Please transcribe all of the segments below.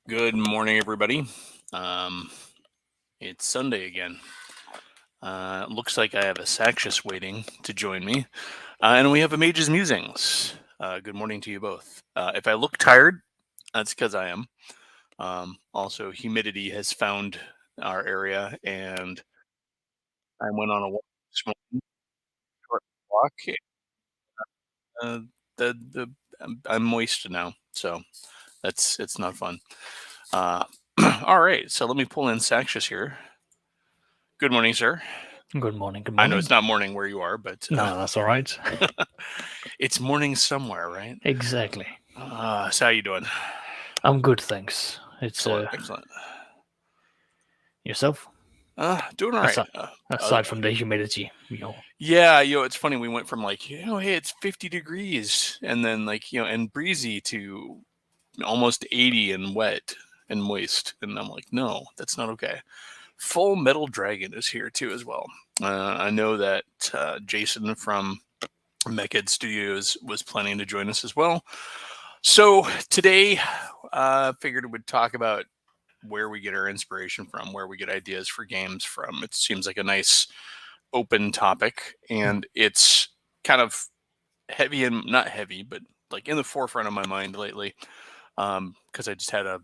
Good morning, everybody. Um, it's Sunday again. Looks like I have a Saxious waiting to join me, and we have a Mage's Musings. Good morning to you both. If I look tired, that's because I am. Also, humidity has found our area, and I went on a this morning, short walk. Uh, the I'm moist now, so it's not fun. Uh, all right, so let me pull in Saxious here. Good morning, sir. Good morning. Good I know morning. it's not morning where you are, but No, that's all right. it's morning somewhere, right? Exactly. So how you doing? I'm good, thanks. It's Excellent, excellent. yourself. Doing all right. Aside, aside from the humidity. Yeah, it's funny. We went from like, hey, it's 50 degrees, and then like, and breezy to almost 80 and wet and moist, and I'm like, no, that's not okay. Full Metal Dragon is here too as well. I know that Jason from Mechhead Studios was planning to join us as well. So today, figured we'd talk about where we get our inspiration from, where we get ideas for games from. It seems like a nice open topic, and it's kind of heavy and not heavy, but like in the forefront of my mind lately, because I just had a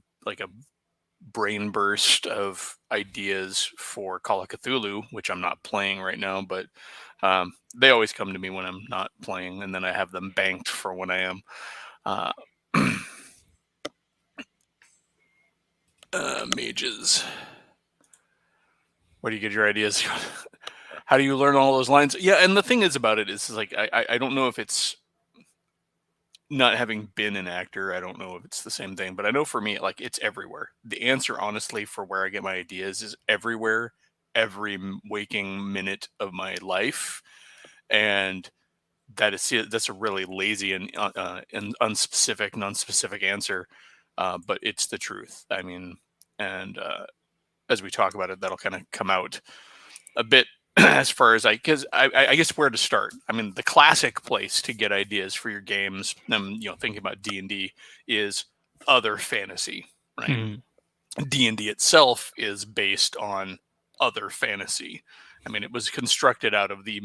brain burst of ideas for Call of Cthulhu, which I'm not playing right now, but they always come to me when I'm not playing, and then I have them banked for when I am. Uh, Mages. Where do you get your ideas? How do you learn all those lines? Yeah, and the thing is about it is like I don't know if it's not having been an actor. I don't know if it's the same thing, but I know for me, like it's everywhere. The answer, honestly, for where I get my ideas is everywhere, every waking minute of my life, and that's a really lazy and unspecific, non-specific answer, but it's the truth. I mean, and as we talk about it, that'll kind of come out a bit as far as because I guess where to start. I mean, the classic place to get ideas for your games, thinking about D&D, is other fantasy, right? Mm. D&D itself is based on other fantasy. I mean, it was constructed out of the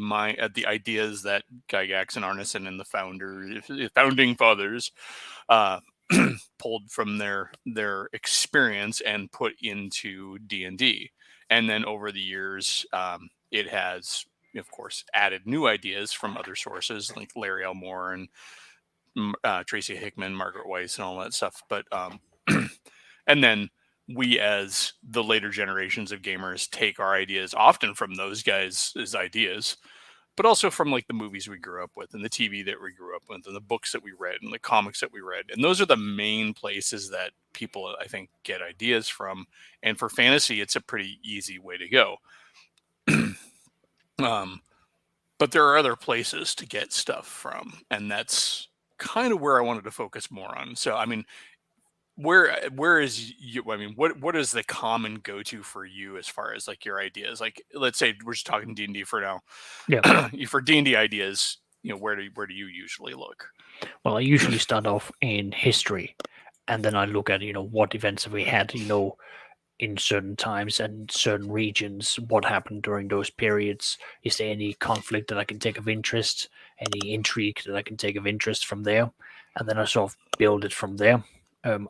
ideas that Gygax and Arneson and the founding fathers uh, pulled from their experience and put into D&D. And then over the years, it has, of course, added new ideas from other sources like Larry Elmore and Tracy Hickman, Margaret Weiss, and all that stuff. But and then we, as the later generations of gamers, take our ideas often from those guys' ideas, but also from like the movies we grew up with and the TV that we grew up with and the books that we read and the comics that we read. And those are the main places that people, I think, get ideas from. And for fantasy, it's a pretty easy way to go. um, but there are other places to get stuff from, and that's kind of where I wanted to focus more on. So, I mean, where is you? I mean, what is the common go to for you as far as like your ideas? Like, let's say we're just talking D&D for now. Yeah. For D&D ideas, where do you usually look? Well, I usually start off in history, and then I look at what events have we had in certain times and certain regions. What happened during those periods? Is there any conflict that I can take of interest? Any intrigue that I can take of interest from there? And then I sort of build it from there.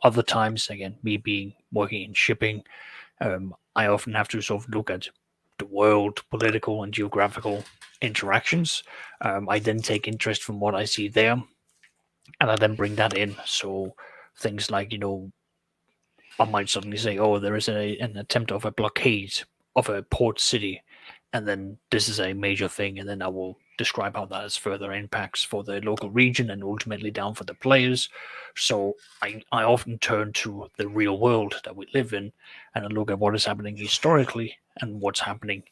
Other times, again, me being working in shipping, I often have to sort of look at the world, political and geographical interactions. I then take interest from what I see there, and I then bring that in. So things like I might suddenly say, "Oh, there is an attempt of a blockade of a port city," and then this is a major thing, and then I will describe how that has further impacts for the local region and ultimately down for the players. So I often turn to the real world that we live in, and I look at what is happening historically and what's happening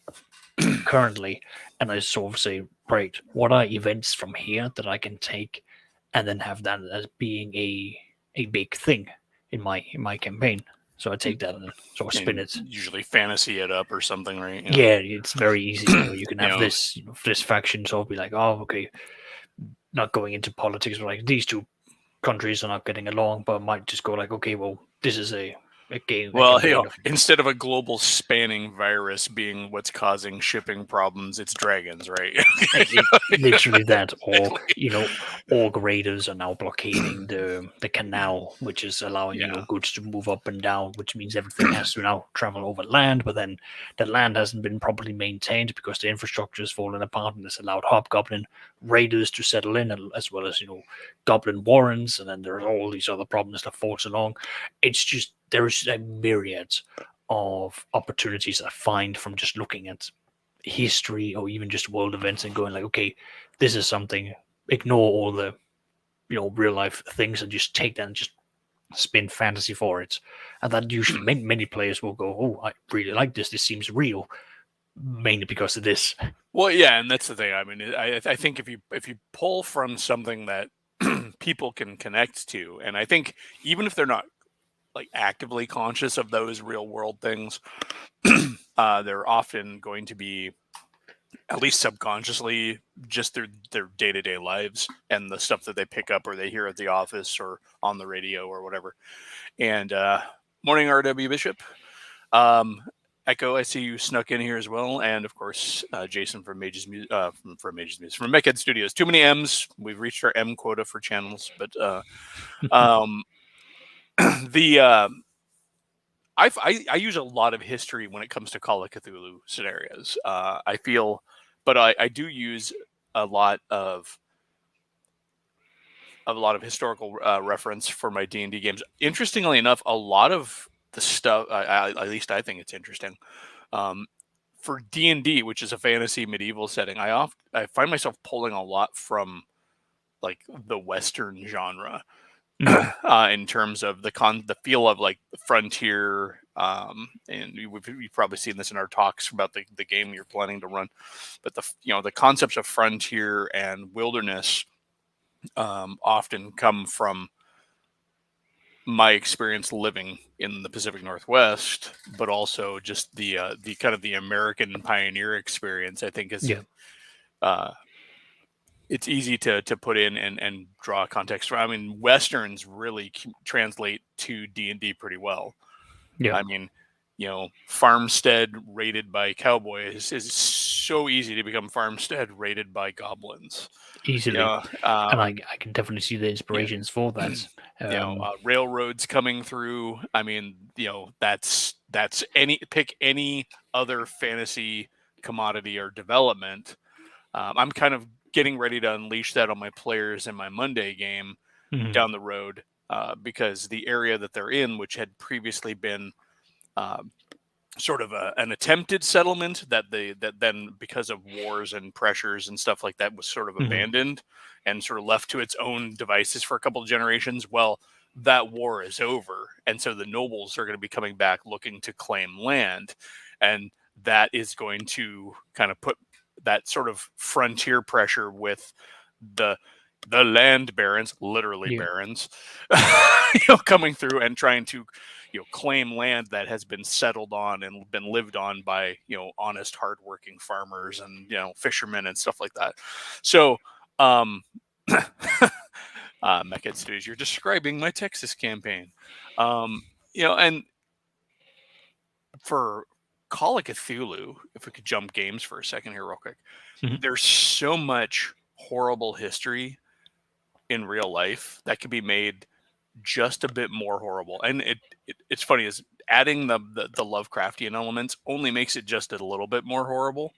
currently, and I sort of say, right, what are events from here that I can take, and then have that as being a big thing in my campaign. So I take that and sort of spin And it. usually fantasy it up or something, right? Yeah, it's very easy. You can You have know, this faction sort of be like, oh, okay, not going into politics, but like these two countries are not getting along, but might just go like, okay, well, this is a game, a Well, campaign of instead of a global spanning virus being what's causing shipping problems, it's dragons, right? literally that, or Exactly. org raiders are now blockading the canal, which is allowing Yeah. goods to move up and down, which means everything has to now travel over land. But then the land hasn't been properly maintained because the infrastructure has fallen apart, and it's allowed hobgoblin raiders to settle in, as well as goblin warrens, and then there's all these other problems that falls along. It's just there's a myriad of opportunities I find from just looking at history or even just world events and going like, okay, this is something. Ignore all the real life things and just take that and just spin fantasy for it. And that usually many players will go, oh, I really like this. This seems real, mainly because of this. Well, yeah, and that's the thing. I mean, I think if you pull from something that people can connect to, and I think even if they're not like actively conscious of those real world things, they're often going to be at least subconsciously just their day-to-day lives and the stuff that they pick up or they hear at the office or on the radio or whatever. And morning, RW Bishop. um Echo, I see you snuck in here as well, and of course Jason from Mages from Mages Music from Meckhead Studios. Too many M's. We've reached our M quota for channels, but um the I use a lot of history when it comes to Call of Cthulhu scenarios. I feel, but I do use a lot of historical reference for my D&D games. Interestingly enough, a lot of the stuff, at least I think it's interesting, um, for D&D, which is a fantasy medieval setting. I find myself pulling a lot from like the Western genre. Mhm. In terms of the feel of like frontier, and you've probably seen this in our talks about the game you're planning to run, but the concepts of frontier and wilderness often come from my experience living in the Pacific Northwest, but also just the kind of the American pioneer experience. I think is Yeah, uh, it's easy to put in and draw context from. I mean, westerns really translate to D&D pretty well. yeah, I mean, farmstead raided by cowboys is so easy to become farmstead raided by goblins. easily. Yeah, And I can definitely see the yeah, inspirations for that. railroads coming through. I mean, that's any other fantasy commodity or development. I'm kind of getting ready to unleash that on my players in my Monday game Mhm. down the road, because the area that they're in, which had previously been um, sort of an attempted settlement that then because of wars and pressures and stuff like that was sort of Mhm. abandoned and sort of left to its own devices for a couple of generations. Well, that war is over, and so the nobles are going to be coming back looking to claim land, and that is going to kind of put that sort of frontier pressure with the land barons, literally Yeah, barons, coming through and trying to claim land that has been settled on and been lived on by honest hardworking farmers and fishermen and stuff like that. So um Meckhead Studios, you're describing my Texas campaign. um and for Call of Cthulhu, if we could jump games for a second here real quick, Mhm. there's so much horrible history in real life that could be made just a bit more horrible. And it's funny, is adding the Lovecraftian elements only makes it just a little bit more horrible.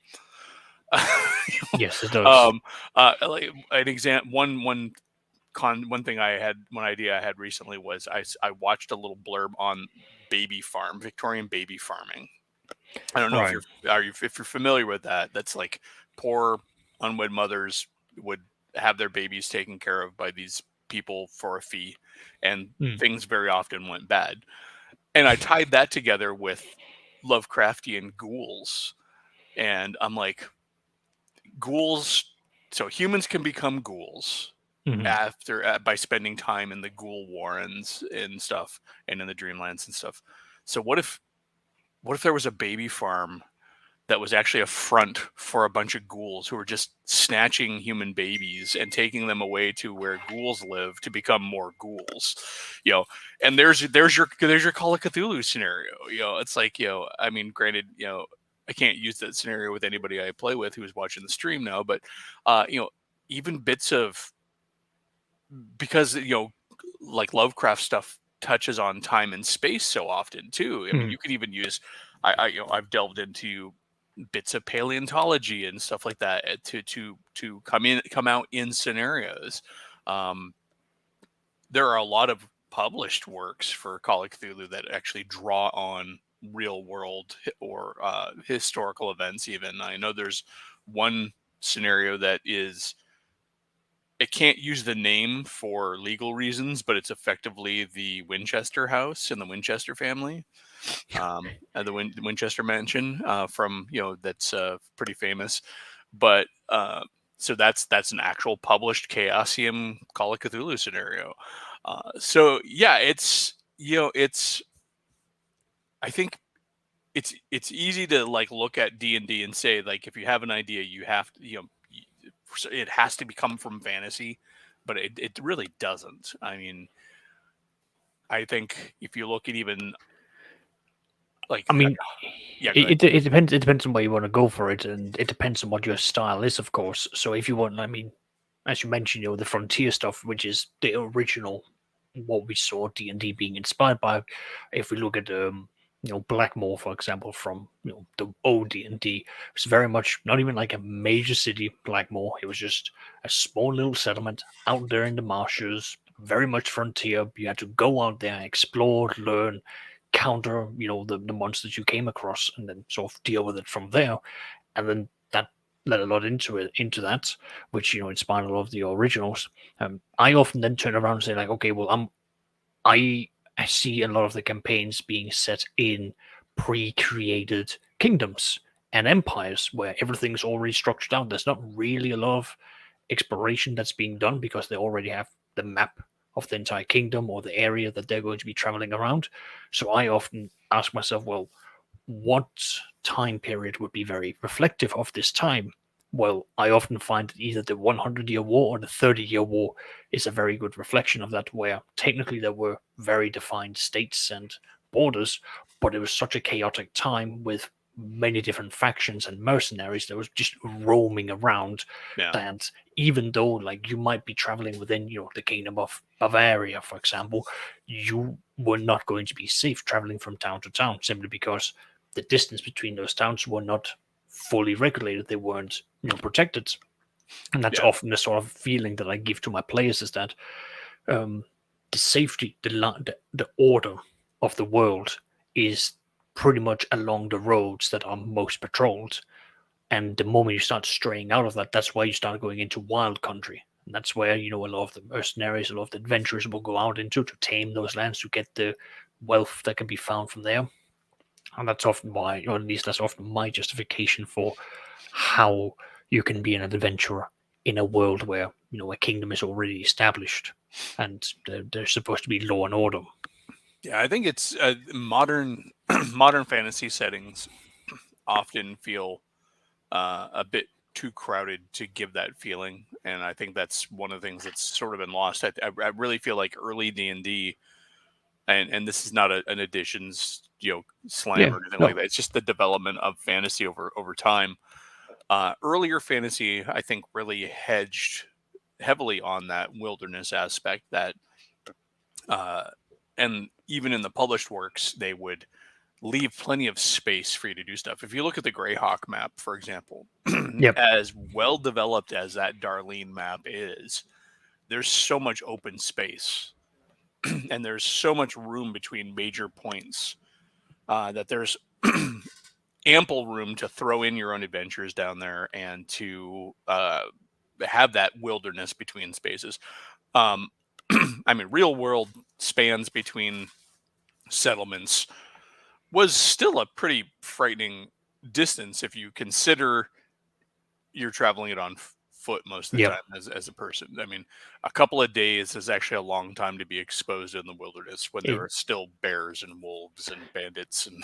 Yes, it does. um, like an example, one thing I had, one idea I had recently was I watched a little blurb on Victorian baby farming. I don't know if Right. if you're familiar with that. That's like poor unwed mothers would have their babies taken care of by these people for a fee, and Mm. things very often went bad. And I tied that together with Lovecraftian ghouls, and I'm like, ghouls. So humans can become ghouls Mhm. after by spending time in the ghoul warrens and stuff, and in the dreamlands and stuff. So what if there was a baby farm that was actually a front for a bunch of ghouls who were just snatching human babies and taking them away to where ghouls live to become more ghouls, and there's your Call of Cthulhu scenario. It's like, I mean, granted, I can't use that scenario with anybody I play with who's watching the stream now, but even bits of, because like Lovecraft stuff touches on time and space so often too. I mean, you could even use, I've delved into bits of paleontology and stuff like that to come out in scenarios. There are a lot of published works for Call of Cthulhu that actually draw on real world or historical events. Even I know there's one scenario that is, it can't use the name for legal reasons, but it's effectively the Winchester house and the Winchester family, the Winchester mansion, from that's pretty famous. But so that's an actual published Chaosium Call of Cthulhu scenario. So yeah, it's I think it's easy to like look at D&D and say, like, if you have an idea, you have to, it has to come from fantasy, but it really doesn't. I mean, I think if you look at even like, I mean, yeah, go ahead. it depends. It depends on where you want to go for it, and it depends on what your style is, of course. So if you want, I mean, as you mentioned, the frontier stuff, which is the original, what we saw D&D being inspired by. If we look at Blackmore, for example, from the old D&D, it's very much not even like a major city. Blackmore, it was just a small little settlement out there in the marshes, very much frontier. You had to go out there, explore, learn, counter the monsters you came across, and then sort of deal with it from there. And then that led a lot into that, which inspired a lot of the originals. I often then turn around and say, like, okay, well, I see a lot of the campaigns being set in pre-created kingdoms and empires where everything's already structured out. There's not really a lot of exploration that's being done because they already have the map of the entire kingdom or the area that they're going to be traveling around. So I often ask myself, well, what time period would be very reflective of this time? Well, I often find that either the 100-year war or the 30-year war is a very good reflection of that, where technically there were very defined states and borders, but it was such a chaotic time with many different factions and mercenaries that was just roaming around, Yeah. that even though, like, you might be traveling within the kingdom of Bavaria, for example, you were not going to be safe traveling from town to town, simply because the distance between those towns were not fully regulated. They weren't protected. And that's often the sort of feeling that I give to my players, is that the safety, the order of the world is pretty much along the roads that are most patrolled. And the moment you start straying out of that, that's why you start going into wild country. And that's where, a lot of the mercenaries, a lot of the adventurers will go out into to tame those lands, to get the wealth that can be found from there. And that's often why, or at least that's often my justification for how you can be an adventurer in a world where, a kingdom is already established and there's supposed to be law and order. Yeah, I think it's modern modern fantasy settings often feel a bit too crowded to give that feeling, and I think that's one of the things that's sort of been lost. I really feel like early D&D, and this is not an additions slam or anything like that. It's just the development of fantasy over time. Earlier fantasy, I think, really hedged heavily on that wilderness aspect. That and even in the published works, they would leave plenty of space for you to do stuff. If you look at the Greyhawk map, for example, as well developed as that Darlene map is, there's so much open space and there's so much room between major points that there's ample room to throw in your own adventures down there and to have that wilderness between spaces. I mean, real world spans between settlements was still a pretty frightening distance if you consider you're traveling it on foot most of the Yeah. time as a person. I mean, a couple of days is actually a long time to be exposed in the wilderness when there It, are still bears and wolves and bandits and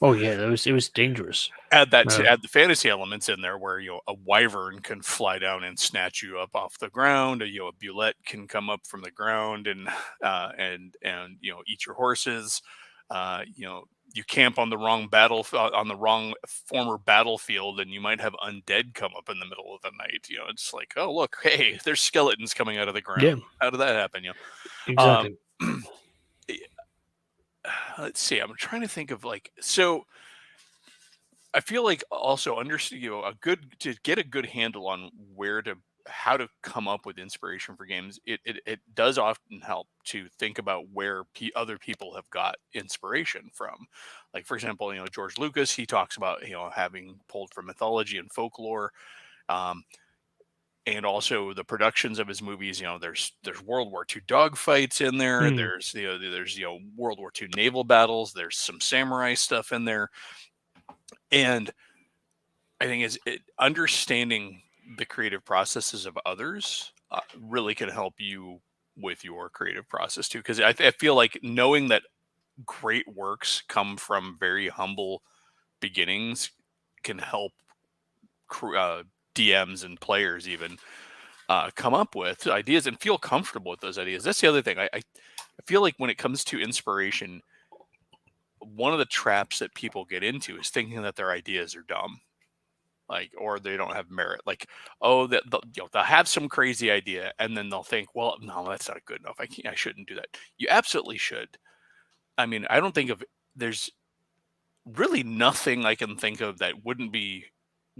oh yeah, it was dangerous. add that to Uh, add the fantasy elements in there where a wyvern can fly down and snatch you up off the ground, a bulette can come up from the ground and eat your horses. You camp on the wrong on the wrong former battlefield, and you might have undead come up in the middle of the night. It's like, oh look, hey, there's skeletons coming out of the yeah, ground. How did that happen? Um, exactly. let's see. I'm trying to think of so. I feel like also understand a good to get a good handle on how to come up with inspiration for games. It does often help to think about where other people have got inspiration from. Like for example, George Lucas, he talks about having pulled from mythology and folklore. Um, and also the productions of his movies. There's World War II dogfights in there. Mm, There's World War II naval battles. There's some samurai stuff in there, and I think understanding the creative processes of others really can help you with your creative process too. Because I feel like knowing that great works come from very humble beginnings can help DMs and players even come up with ideas and feel comfortable with those ideas. That's the other thing. I feel like when it comes to inspiration, one of the traps that people get into is thinking that their ideas are dumb, or they don't have merit. Like, oh, that they'll have some crazy idea, and then they'll think, well, no, that's not good enough. I shouldn't do that. You absolutely should. I mean, I don't think there's really nothing I can think of that wouldn't be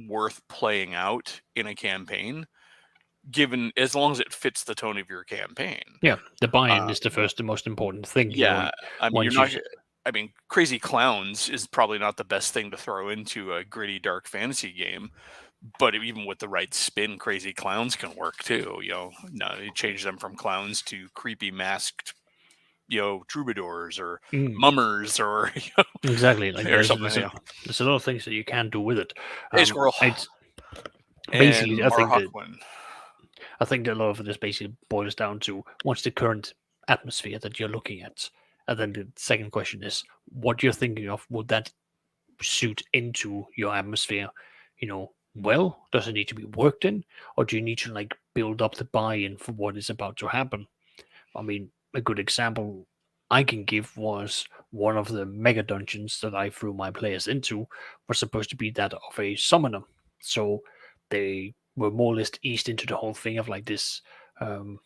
worth playing out in a campaign, given as long as it fits the tone of your campaign. yeah, the buy-in Uh, is the most important thing. yeah, I mean, you're Once you not. I mean, Crazy Clowns is probably not the best thing to throw into a gritty, dark fantasy game, but even with the right spin, Crazy Clowns can work too. No, you change them from clowns to creepy masked, troubadours or mm, mummers or exactly, like or there's something. there's a there's a lot of things that you can do with it. Hey, Squirrel It's and basically Marhawkwin. I think that a lot of this basically boils down to what's the current atmosphere that you're looking at, and then the second question is what you're thinking of. Would that suit into your atmosphere? Well, does it need to be worked in, or do you need to like build up the buy-in for what is about to happen? I mean, a good example I can give was one of the mega dungeons that I threw my players into was supposed to be that of a summoner. So they were more or less eased into the whole thing of like this um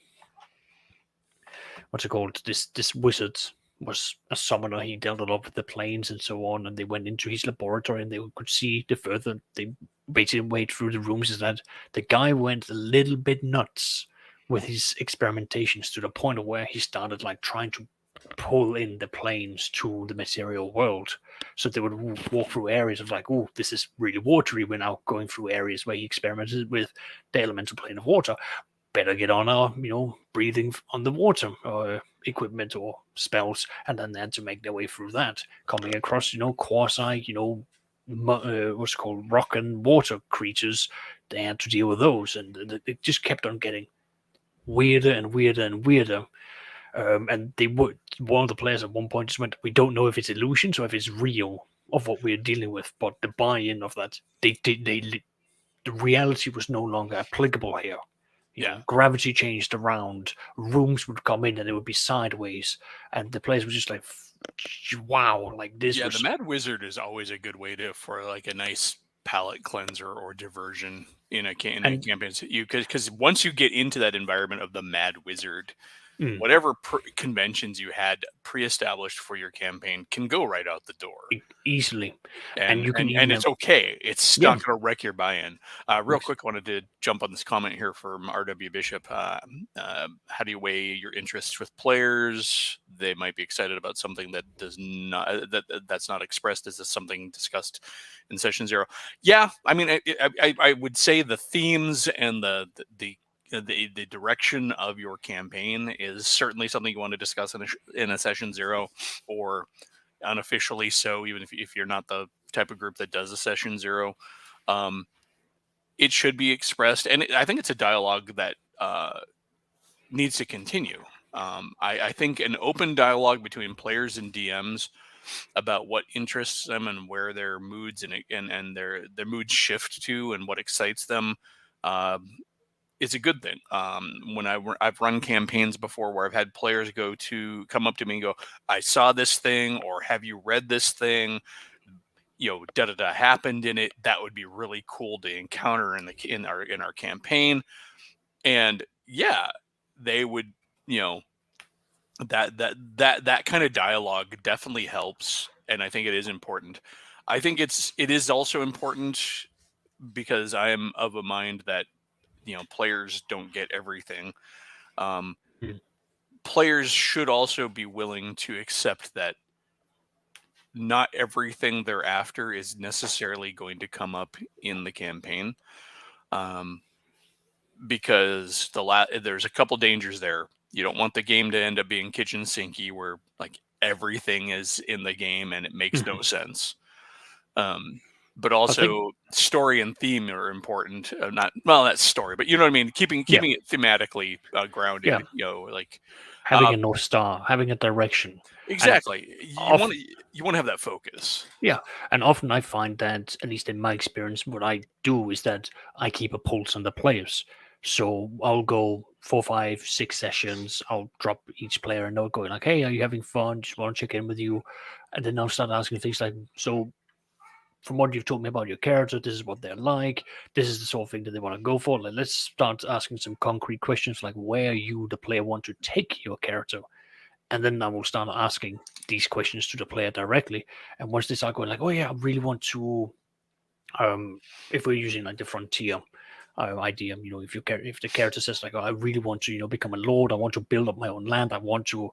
what's it called? This wizard was a summoner. He dealt a lot with the planes and so on, and they went into his laboratory and they could see the further they basically went through the rooms is that the guy went a little bit nuts with his experimentations to the point of where he started like trying to pull in the planes to the material world. So they would walk through areas of like, oh, this is really watery. We're now going through areas where he experimented with the elemental plane of water. Better get on our, breathing underwater equipment or spells, and then they had to make their way through that, coming across, quasi, what's it called, rock and water creatures. They had to deal with those, and it just kept on getting weirder and weirder and weirder. And one of the players at one point just went, "We don't know if it's illusions or if it's real of what we're dealing with." But the buy-in of that, the reality was no longer applicable here. Yeah. Gravity changed around, rooms would come in and it would be sideways, and the place was just like, wow, like this Yeah, the was. Mad Wizard is always a good way for like a nice palate cleanser or diversion in a And campaign. So because once you get into that environment of the Mad Wizard, mm, whatever conventions you had pre-established for your campaign can go right out the door. easily, and and you can and even and have, it's okay. It's yeah, not going to wreck your buy-in. Real quick, wanted to jump on this comment here from R.W. Bishop. How do you weigh your interests with players? They might be excited about something that does not that's not expressed as something discussed in session zero. Yeah, I mean, I would say the themes and the direction of your campaign is certainly something you want to discuss in a session zero, or unofficially so, even if you're not the type of group that does a session zero. um, it should be expressed, and I think it's a dialogue that needs to continue. I think an open dialogue between players and DMs about what interests them and where their moods and their moods shift to and what excites them uh, is a good thing. When I've run campaigns before where I've had players come up to me and go, "I saw this thing," or "Have you read this thing?" Da da da happened in it. That would be really cool to encounter in our campaign. And yeah, they would, you know, that kind of dialogue definitely helps, and I think it is important. I think it is also important because I am of a mind that players don't get everything. Um, Mm. Players should also be willing to accept that not everything they're after is necessarily going to come up in the campaign. Um, because there's a couple dangers there. You don't want the game to end up being kitchen sinky where like everything is in the game and it makes no Mhm. sense. Um, but I think, also story and theme are important. Not well, that's story, but you know what I mean. Keeping yeah, keeping it thematically yeah, grounded. Like having uh, a North Star, having a direction. And exactly. You want often, to you want to have that focus. yeah, and often I find that, at least in my experience, what I do is that I keep a pulse on the players. So I'll go 4, 5, 6 sessions. I'll drop each player a note going like, "Hey, are you having fun? Just want to check in with you." And then I'll start asking things like, "So, from what you've told me about your character, this is what they're like. This is the sort of thing that they want to go for. Like, let's start asking some concrete questions, like where you, the player, want to take your character." And then I will start asking these questions to the player directly. And once they start going like, "Oh yeah, I really want to," um, if we're using like the frontier idea, if the character says like, "Oh, I really want to, become a lord. I want to build up my own land. I want to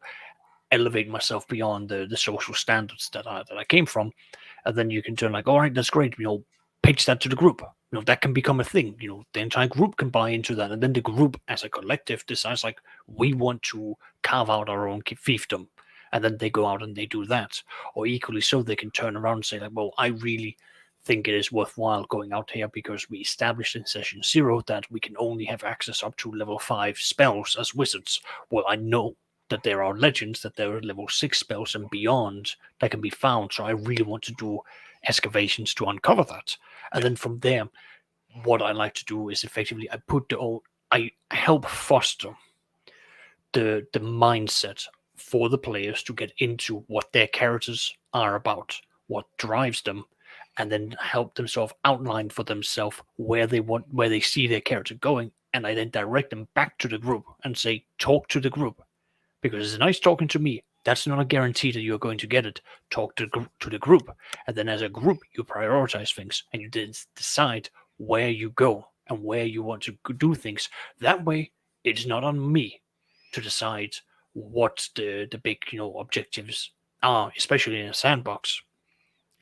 elevate myself beyond the social standards that I came from," and then you can turn like, "All right, that's great. Pitch that to the group. That can become a thing. The entire group can buy into that, and then the group as a collective decides like, we want to carve out our own fiefdom." And then they go out and they do that. Or equally so, they can turn around and say like, "Well, I really think it is worthwhile going out here because we established in session 0 that we can only have access up to level 5 spells as wizards. Well, I know that there are legends that there are level 6 spells and beyond that can be found. So I really want to do excavations to uncover that." And Yeah, then from there, what I like to do is effectively I help foster the mindset for the players to get into what their characters are about, what drives them, and then help them sort of outline for themselves where they see their character going. And I then direct them back to the group and say, talk to the group, because it's nice talking to me. That's not a guarantee that you're going to get it. Talk to the group, and then as a group, you prioritize things and you decide where you go and where you want to do things. That way, it's not on me to decide what the big objectives are, especially in a sandbox.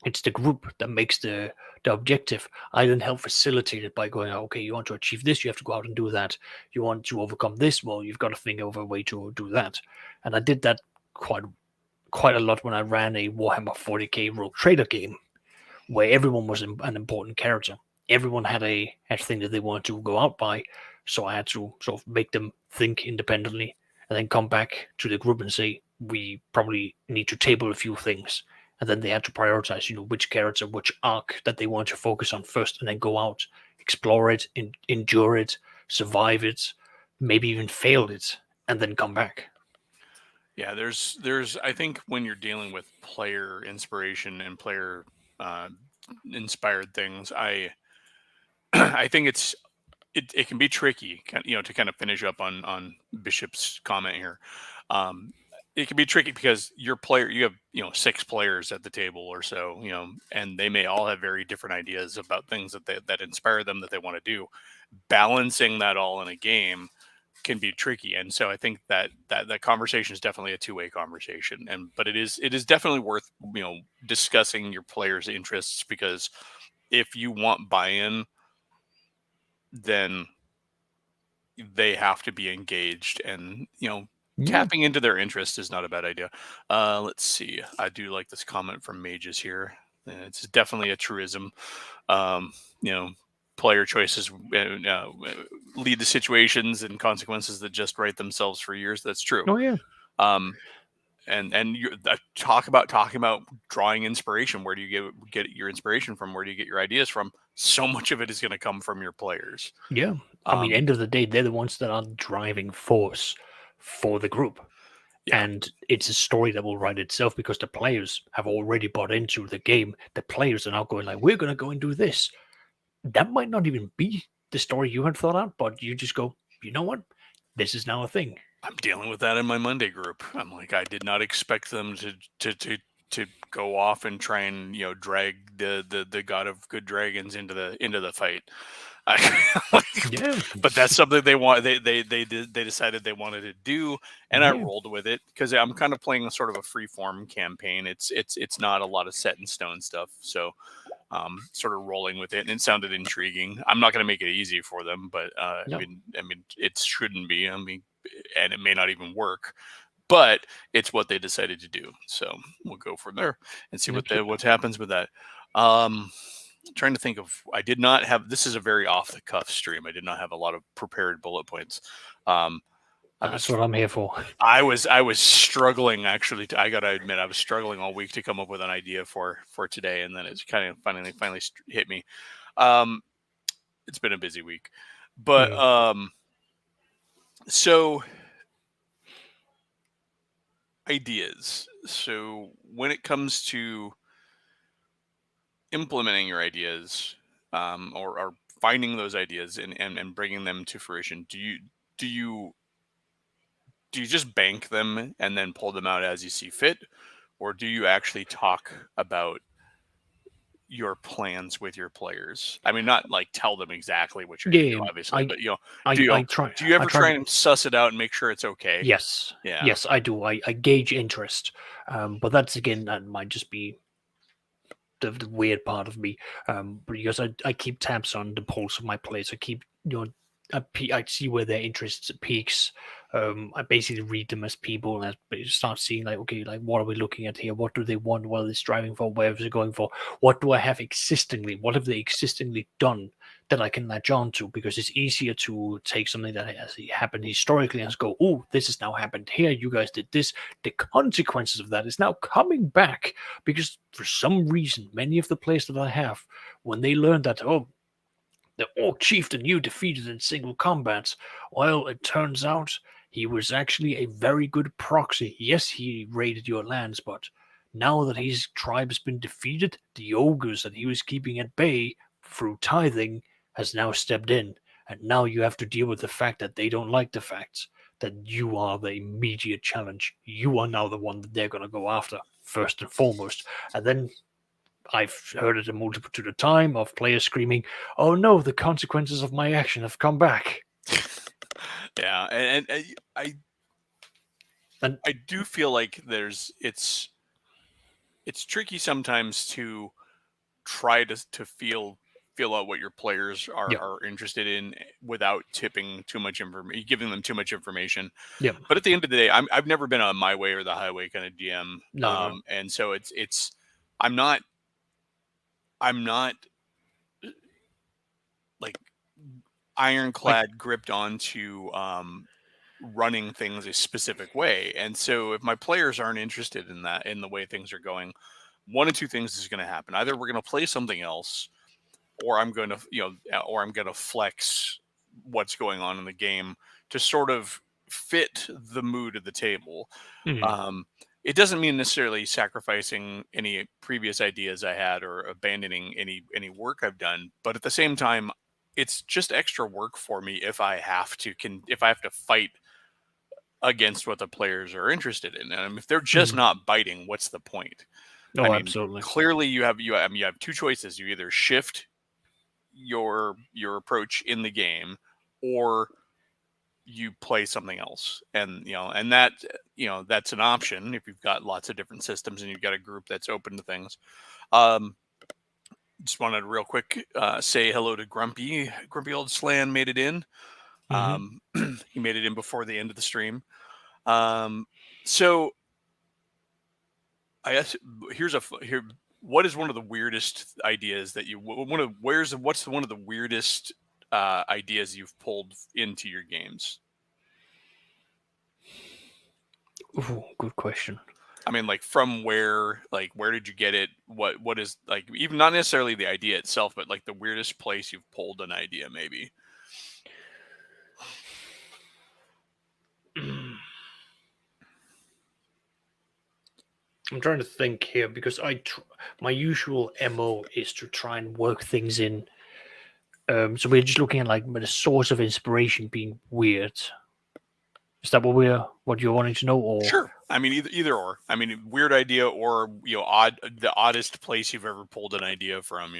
It's the group that makes the objective. I then help facilitate it by going, "Okay, you want to achieve this, you have to go out and do that. You want to overcome this, well, you've got to think of a way to do that." And I did that quite a lot when I ran a Warhammer 40k Rogue Trader game, where everyone was an important character. Everyone had a thing that they wanted to go out by, so I had to sort of make them think independently, and then come back to the group and say, "We probably need to table a few things." And then they had to prioritize, which character, which arc that they want to focus on first, and then go out, explore it, endure it, survive it, maybe even fail it, and then come back. yeah. There's I think when you're dealing with player inspiration and player uh, inspired things, I think it can be tricky, to kind of finish up on Bishop's comment here. Um, it can be tricky because you have 6 players at the table or so, and they may all have very different ideas about things that inspire them that they want to do. Balancing that all in a game can be tricky, and so I think that conversation is definitely a two-way conversation, but it is definitely worth discussing your players' interests, because if you want buy-in, then they have to be engaged, and Yeah. tapping into their interest is not a bad idea. Let's see, I do like this comment from Mages here. It's definitely a truism. um, you know player choices lead to situations and consequences that just write themselves for years. That's true. Oh yeah. Um, and you talking about drawing inspiration. Where do you get your inspiration from? Where do you get your ideas from? So much of it is going to come from your players. Yeah. I mean, end of the day, they're the ones that are driving force for the group. Yeah, And it's a story that will write itself because the players have already bought into the game. The players are now going like, we're going to go and do this. That might not even be the story you had thought out, but you just go, you know what? This is now a thing. I'm dealing with that in my Monday group. I'm like, I did not expect them to go off and try and drag the god of good dragons into the fight. Like, Yeah. but that's something they want. They decided they wanted to do, and I Yeah. rolled with it because I'm kind of playing a sort of a free form campaign. It's not a lot of set in stone stuff. So sort of rolling with it, and it sounded intriguing. I'm not going to make it easy for them, but No. I mean, it shouldn't be. I mean, and it may not even work, but it's what they decided to do. So we'll go from there and see what happens with that. Trying to think of, I did not have, this is a very off the cuff stream. I did not have a lot of prepared bullet points. I That's was what I'm here for. I was struggling actually. I gotta admit, I was struggling all week to come up with an idea for today, and then it's kind of finally hit me. Um, it's been a busy week, but Mm. so ideas. So when it comes to implementing your ideas, or finding those ideas and bringing them to fruition, do you do you just bank them and then pull them out as you see fit, or do you actually talk about your plans with your players? I mean, not like tell them exactly what you're going to do, Yeah. obviously, I but I do you I try do you I ever try try to. and suss it out and make sure it's okay? Yes. Yeah. Yes, I do. I gauge interest. But that's again, that might just be the weird part of me, because I keep tabs on the pulse of my players. I keep, I see where their interest peaks. I basically read them as people and start seeing like, okay, like what are we looking at here? What do they want? What are they striving for? Where is it going for? What do I have existingly? What have they existingly done that I can latch on to? Because it's easier to take something that has happened historically and just go, oh, this has now happened here. You guys did this. The consequences of that is now coming back because for some reason, many of the players that I have, when they learn that, oh, the orc chieftain you defeated in single combat, well, it turns out he was actually a very good proxy. Yes, he raided your lands, but now that his tribe has been defeated, the ogres that he was keeping at bay through tithing has now stepped in. And now you have to deal with the fact that they don't like the fact that you are the immediate challenge. You are now the one that they're going to go after first and foremost. And then I've heard it a multitude of time of players screaming, "Oh no, the consequences of my action have come back." Yeah, and And I do feel like it's tricky sometimes to try to feel out what your players yeah, are interested in without tipping too much information, giving them too much information. yeah, But at the end of the day, I've never been a my way or the highway kind of GM, no, no, and so it's I'm not I'm not like I ironclad gripped onto running things a specific way. And so if my players aren't interested in that, in the way things are going, one of two things is going to happen. Either we're going to play something else, or I'm going to, or I'm going to flex what's going on in the game to sort of fit the mood of the table. mm, Um, it doesn't mean necessarily sacrificing any previous ideas I had or abandoning any work I've done, but at the same time, it's just extra work for me if I have to if I have to fight against what the players are interested in. And if they're just mm. not biting, what's the point? I Oh, mean, absolutely. clearly I mean, you have two choices. You either shift your approach in the game, or you play something else. And and that that's an option if you've got lots of different systems and you've got a group that's open to things. Um, just wanted to real quick say hello to Grumpy Old Slan made it in. Hmm. He made it in before the end of the stream. Um, so I guess here what is one of the weirdest ideas that you one of what's one of the weirdest ideas you've pulled into your games? Ooh, good question. I mean, like from where, like where did you get it? What is like even not necessarily the idea itself, but like the weirdest place you've pulled an idea, maybe. I'm trying to think here because my usual MO is to try and work things in. So we're just looking at like the source of inspiration being weird. Is that what you're wanting to know, or Sure. I mean, either or. I mean, weird idea or odd, the oddest place you've ever pulled an idea from.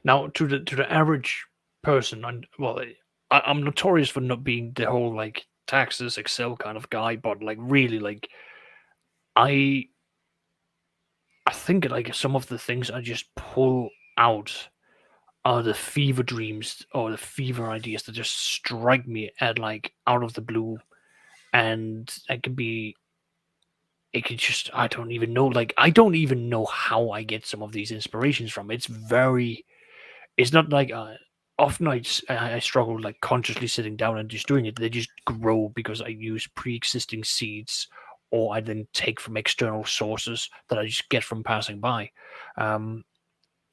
now to the average person? And well, I'm notorious for not being the whole like taxes Excel kind of guy, but like really like I I think like some of the things I just pull out are the fever dreams or the fever ideas that just strike me at like out of the blue, and it could just I don't even know, like I don't even know how I get some of these inspirations from. It's not like often I struggle like consciously sitting down and just doing it. They just grow because I use pre-existing seeds, or I then take from external sources that I just get from passing by. um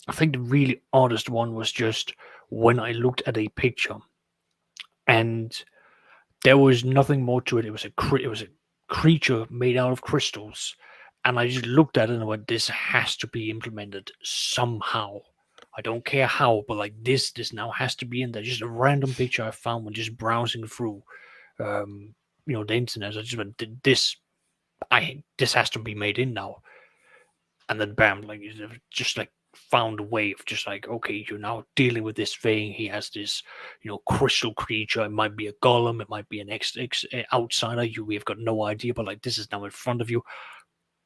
I think the really oddest one was just when I looked at a picture and there was nothing more to it. It was a creature made out of crystals, and I just looked at it and went, "This has to be implemented somehow. I don't care how, but like this now has to be in there." Just a random picture I found when just browsing through, um, the internet. I just went, This has to be made in now." And then bam, like just like found a way of just like, okay, you're now dealing with this thing. He has this, crystal creature. It might be a golem, it might be an ex outsider. We've got no idea, but like this is now in front of you.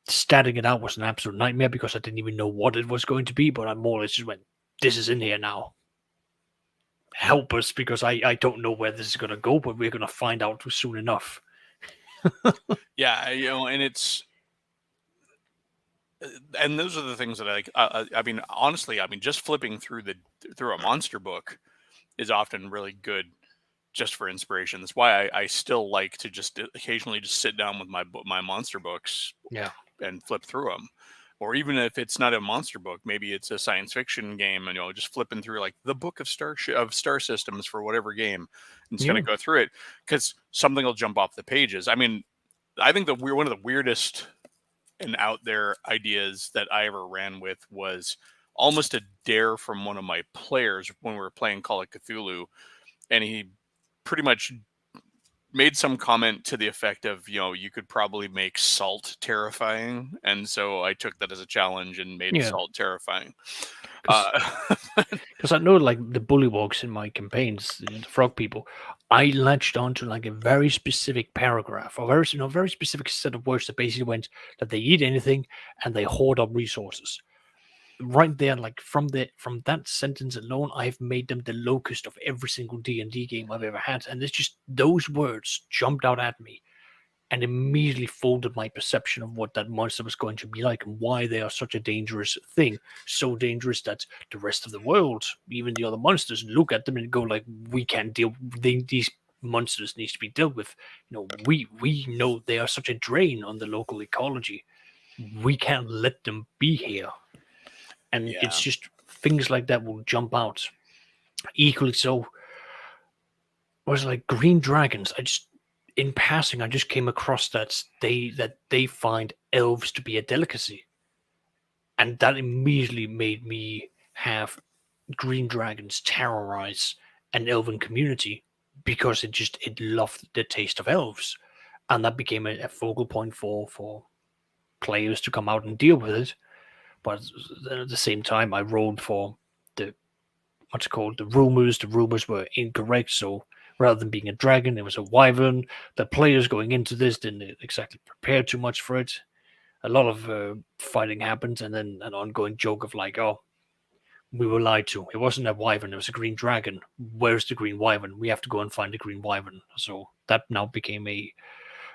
Starting it out was an absolute nightmare because I didn't even know what it was going to be. But I more or less just went, this is in here now. Help us, because I don't know where this is going to go, but we're going to find out soon enough. Yeah, and it's and those are the things that I like. I mean, honestly, I mean, just flipping through a monster book is often really good just for inspiration. That's why I still like to just occasionally just sit down with my monster books Yeah. and flip through them. Or even if it's not a monster book, maybe it's a science fiction game, and just flipping through like the book of star systems for whatever game, and just kind Yeah. of go through it because something will jump off the pages. I mean, I think that we're one of the weirdest and out there ideas that I ever ran with was almost a dare from one of my players when we were playing Call of Cthulhu, and he pretty much made some comment to the effect of, you could probably make salt terrifying, and so I took that as a challenge and made Yeah. salt terrifying. Because Uh, Because I know, like the bullywugs in my campaigns, the frog people, I latched onto like a very specific paragraph, or very specific set of words that basically went that they eat anything and they hoard up resources. Right there, like from that sentence alone, I've made them the locust of every single D&D game I've ever had, and it's just those words jumped out at me and immediately folded my perception of what that monster was going to be like and why they are such a dangerous thing. So dangerous that the rest of the world, even the other monsters, look at them and go like, "We can't deal. These monsters needs to be dealt with. We know they are such a drain on the local ecology. We can't let them be here." And yeah, it's just things like that will jump out. Equally so, was like green dragons. In passing, I just came across that they find elves to be a delicacy, and that immediately made me have green dragons terrorize an elven community because it loved the taste of elves, and that became a focal point for players to come out and deal with it. But at the same time, I rolled for the what's it called the rumors. The rumors were incorrect, so rather than being a dragon, it was a wyvern. The players going into this didn't exactly prepare too much for it. A lot of fighting happened, and then an ongoing joke of like, "Oh, we were lied to. It wasn't a wyvern; it was a green dragon. Where's the green wyvern? We have to go and find the green wyvern." So that now became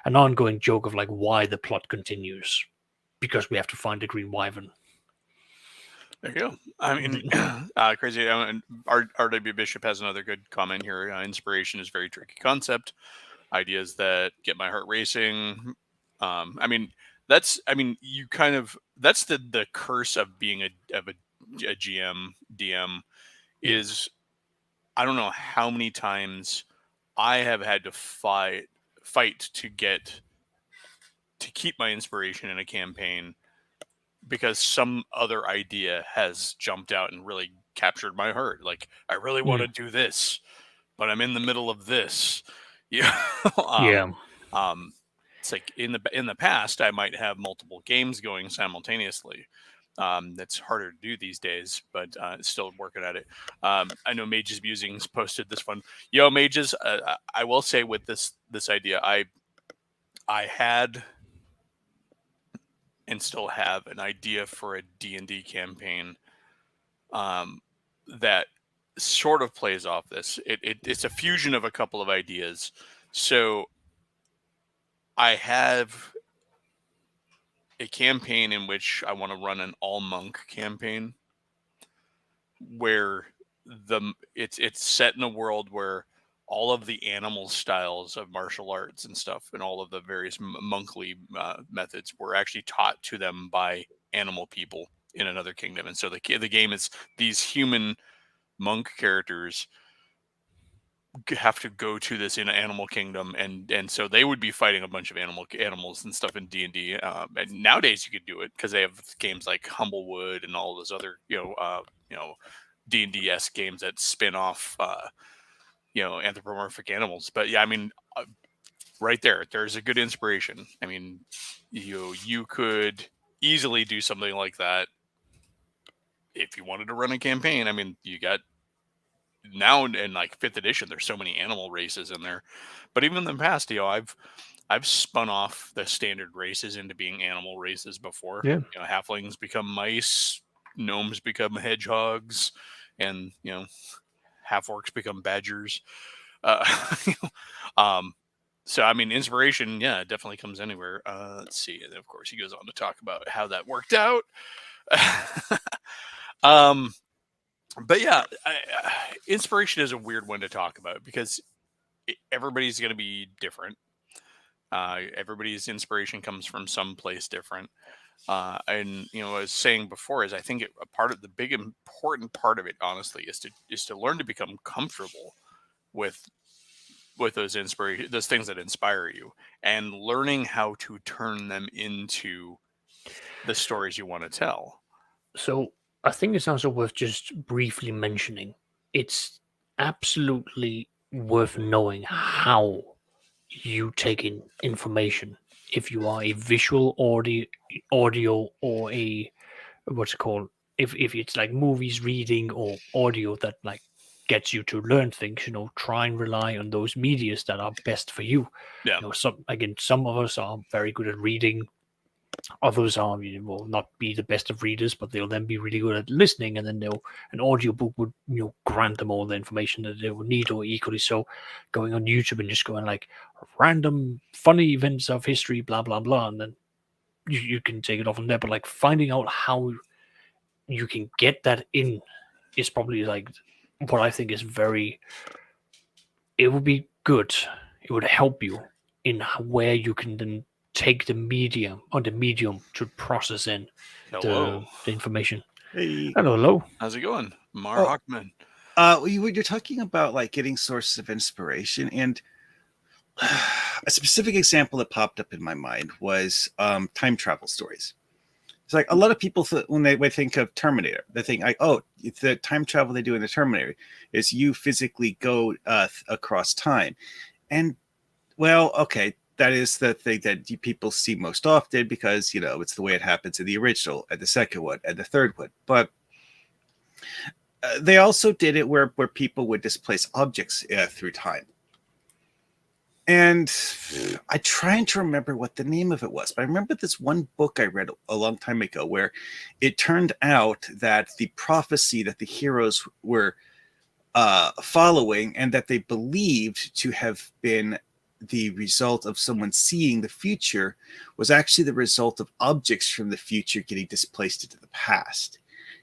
an ongoing joke of like why the plot continues because we have to find the Green Wyvern. There you go. I mean, crazy. And R.W. Bishop has another good comment here. Inspiration is a very tricky concept. Ideas that get my heart racing. I mean, you kind of that's the curse of being a GM DM Yeah. is I don't know how many times I have had to fight to keep my inspiration in a campaign because some other idea has jumped out and really captured my heart. Like I really want to Mm. do this, but I'm in the middle of this. Yeah. Yeah. It's like in the past, I might have multiple games going simultaneously. That's harder to do these days, but still working at it. I know Mages Musings posted this one. Yo, Mages, I will say with this idea, I had and still have an idea for a D&D campaign that sort of plays off this. It's a fusion of a couple of ideas. So I have a campaign in which I want to run an all monk campaign where it's set in a world where all of the animal styles of martial arts and stuff and all of the various monkly methods were actually taught to them by animal people in another kingdom. And so the game is these human monk characters have to go to this in animal kingdom, and so they would be fighting a bunch of animals and stuff in D&D. And nowadays you could do it because they have games like Humblewood and all those other D&D-esque games that spin off anthropomorphic animals. But yeah, I mean, right there's a good inspiration. I mean, you could easily do something like that if you wanted to run a campaign. I mean, you got now in like 5th edition, there's so many animal races in there, but even in the past, I've spun off the standard races into being animal races before. Yeah. Halflings become mice, gnomes become hedgehogs, and half orcs become badgers. Uh, um, so I mean, inspiration, yeah, it definitely comes anywhere. Let's see, and of course, he goes on to talk about how that worked out. um, but yeah, inspiration is a weird one to talk about because everybody's going to be different. Everybody's inspiration comes from someplace different. And I was saying before is I think a part of the big important part of it, honestly, is to learn to become comfortable with those things that inspire you, and learning how to turn them into the stories you want to tell. So I think it's also worth just briefly mentioning. It's absolutely worth knowing how you take in information. If you are a visual audio or a what's it called? If it's like movies, reading, or audio that like gets you to learn things, try and rely on those medias that are best for you. Yeah, Some of us are very good at reading. Others are will not be the best of readers, but they'll then be really good at listening, and then an audiobook would grant them all the information that they would need, or equally so, going on YouTube and just going like random funny events of history, blah blah blah, and then you can take it off from there. But like finding out how you can get that in is probably like what I think is very. It would be good. It would help you in where you can then take the medium or the medium to process in hello, the information. Hey. Hello, hello. how's it going, Mar Oh, Hockman? you're talking about like getting sources of inspiration, and a specific example that popped up in my mind was time travel stories. It's like a lot of people when they think of Terminator, they think like, oh, it's the time travel they do in the Terminator is you physically go across time, and well, okay, that is the thing that people see most often because it's the way it happens in the original and the second one and the third one, but they also did it where people would displace objects through time. And I trying to remember what the name of it was, but I remember this one book I read a long time ago where it turned out that the prophecy that the heroes were following and that they believed to have been the result of someone seeing the future was actually the result of objects from the future getting displaced into the past.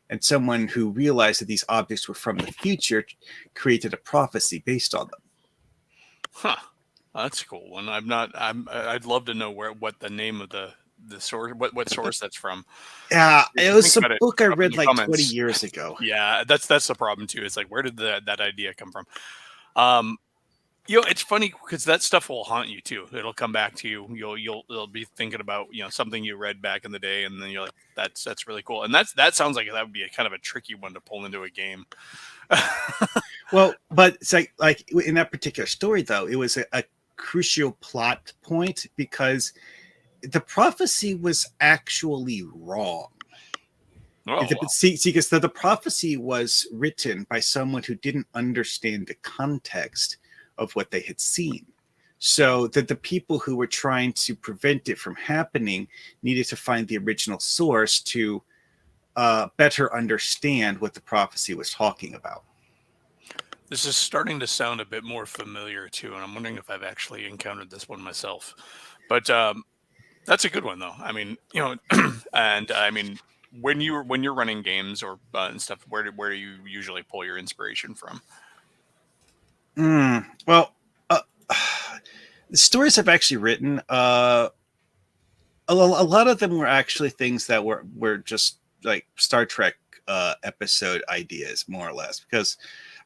And someone who realized that these objects were from the future created a prophecy based on them. Huh. That's a cool one. I'd love to know what the name of the source, what source that's from. Yeah, If it you was think some about it, book I drop in read the like 20 comments. years ago. Yeah, that's the problem too. It's like, where did that idea come from? Um, it's funny because that stuff will haunt you too. It'll come back to you. You'll be thinking about something you read back in the day, and then you're like, that's really cool. And that sounds like that would be a kind of a tricky one to pull into a game. Well, but it's like in that particular story though, it was a crucial plot point because the prophecy was actually wrong. Oh, See, because the prophecy was written by someone who didn't understand the context of what they had seen. So that the people who were trying to prevent it from happening needed to find the original source to better understand what the prophecy was talking about. this is starting to sound a bit more familiar too, and I'm wondering if I've actually encountered this one myself. But that's a good one though. I mean, and I mean, when you're running games or and stuff, where do you usually pull your inspiration from? Well, the stories I've actually written, a lot of them were actually things that were just like Star Trek episode ideas, more or less, because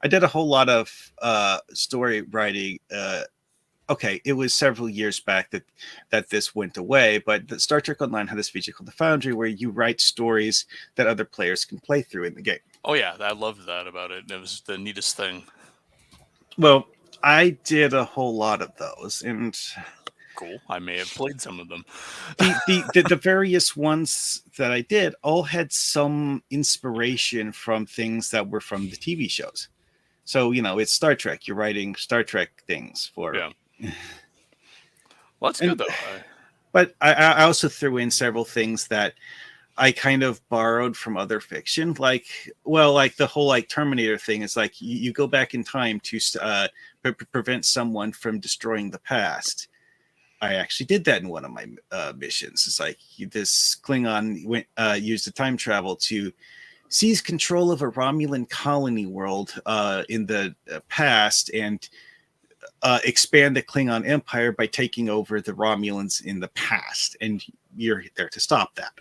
I did a whole lot of story writing. Okay, it was several years back that this went away, but the Star Trek Online had this feature called the Foundry, where you write stories that other players can play through in the game. Oh yeah, I loved that about it. It was the neatest thing. Well, I did a whole lot of those, and cool. I may have played some of them. the various ones that I did all had some inspiration from things that were from the TV shows. So it's Star Trek. You're writing Star Trek things for. Yeah. Well, that's good though. But I also threw in several things that I kind of borrowed from other fiction, like the whole Terminator thing is like you go back in time to prevent someone from destroying the past. I actually did that in one of my missions. It's like this Klingon used the time travel to seize control of a Romulan colony world in the past and expand the Klingon Empire by taking over the Romulans in the past, and you're there to stop that.